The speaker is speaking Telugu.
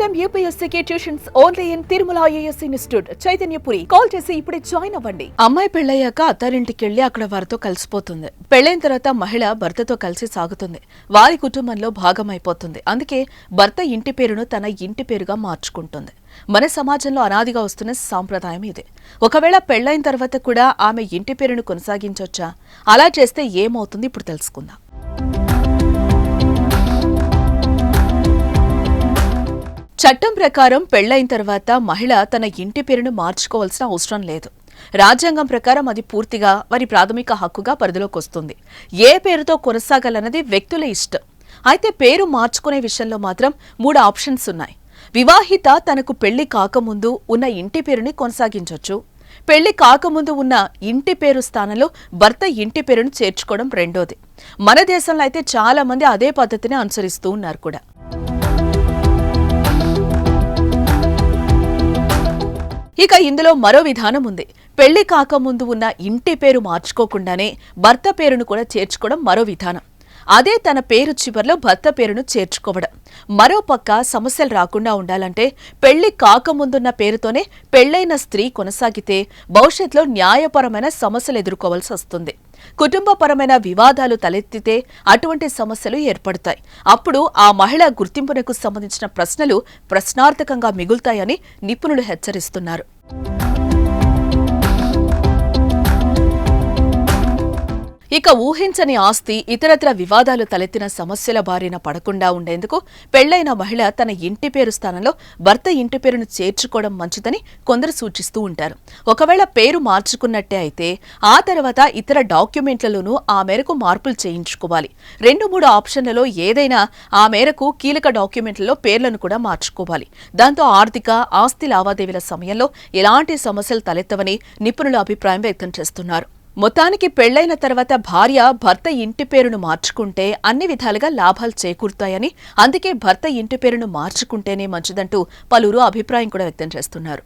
టైమ్ యూపీఎస్సీకి tuitions only in Tirumala IAS institute Chaitanyapuri. Call చేసి ఇప్పుడే జాయిన్ అవ్వండి. అమ్మాయి పెళ్లయ్యాక అత్తారింటికెళ్లి అక్కడ వారితో కలిసిపోతుంది. పెళ్లైన తర్వాత మహిళ భర్తతో కలిసి సాగుతుంది. వారి కుటుంబంలో భాగమైపోతుంది. అందుకే భర్త ఇంటి పేరును తన ఇంటి పేరుగా మార్చుకుంటుంది. మన సమాజంలో అనాదిగా వస్తున్న సాంప్రదాయం ఇదే. ఒకవేళ పెళ్లైన తర్వాత కూడా ఆమె ఇంటి పేరును కొనసాగించొచ్చా? అలా చేస్తే ఏమవుతుంది ఇప్పుడు తెలుసుకుందాం. చట్టం ప్రకారం పెళ్లైన తర్వాత మహిళ తన ఇంటి పేరును మార్చుకోవాల్సిన అవసరం లేదు. రాజ్యాంగం ప్రకారం అది పూర్తిగా వారి ప్రాథమిక హక్కుగా పరిధిలోకి వస్తుంది. ఏ పేరుతో కొనసాగాలన్నది వ్యక్తుల ఇష్టం. అయితే పేరు మార్చుకునే విషయంలో మాత్రం 3 ఆప్షన్స్ ఉన్నాయి. వివాహిత తనకు పెళ్లి కాకముందు ఉన్న ఇంటి పేరుని కొనసాగించొచ్చు. పెళ్లి కాకముందు ఉన్న ఇంటి పేరు స్థానంలో భర్త ఇంటి పేరును చేర్చుకోవడం రెండోది. మన దేశంలో అయితే చాలా మంది అదే పద్ధతిని అనుసరిస్తూ ఉన్నారు కూడా. ఇక ఇందులో మరో విధానం ఉంది. పెళ్లి కాకముందు ఉన్న ఇంటి పేరు మార్చుకోకుండానే భర్త పేరును కూడా చేర్చుకోవడం మరో విధానం. అదే తన పేరు చివర్లో భర్త పేరును చేర్చుకోవడం. మరో పక్క సమస్యలు రాకుండా ఉండాలంటే పెళ్లి కాకముందున్న పేరుతోనే పెళ్లైన స్త్రీ కొనసాగితే భవిష్యత్తులో న్యాయపరమైన సమస్యలు ఎదుర్కోవాల్సి వస్తుంది. కుటుంబపరమైన వివాదాలు తలెత్తితే అటువంటి సమస్యలు ఏర్పడతాయి. అప్పుడు ఆ మహిళ గుర్తింపునకు సంబంధించిన ప్రశ్నలు ప్రశ్నార్థకంగా మిగులుతాయని నిపుణులు హెచ్చరిస్తున్నారు. ఇక ఊహించని ఆస్తి, ఇతరత్ర వివాదాలు తలెత్తిన సమస్యల బారిన పడకుండా ఉండేందుకు పెళ్లైన మహిళ తన ఇంటి పేరు స్థానంలో భర్త ఇంటి పేరును చేర్చుకోవడం మంచిదని కొందరు సూచిస్తూ ఉంటారు. ఒకవేళ పేరు మార్చుకున్నట్టే అయితే ఆ తర్వాత ఇతర డాక్యుమెంట్లలోనూ ఆ మేరకు మార్పులు చేయించుకోవాలి. 2-3 ఆప్షన్లలో ఏదైనా ఆ మేరకు కీలక డాక్యుమెంట్లలో పేర్లను కూడా మార్చుకోవాలి. దాంతో ఆర్థిక, ఆస్తి లావాదేవీల సమయంలో ఎలాంటి సమస్యలు తలెత్తవని నిపుణులు అభిప్రాయం వ్యక్తం చేస్తున్నారు. మొత్తానికి పెళ్లైన తర్వాత భార్య భర్త ఇంటి పేరును మార్చుకుంటే అన్ని విధాలుగా లాభాలు చేకూరుతాయని, అందుకే భర్త ఇంటి పేరును మార్చుకుంటేనే మంచిదంటూ పలువురు అభిప్రాయం కూడా వ్యక్తం చేస్తున్నారు.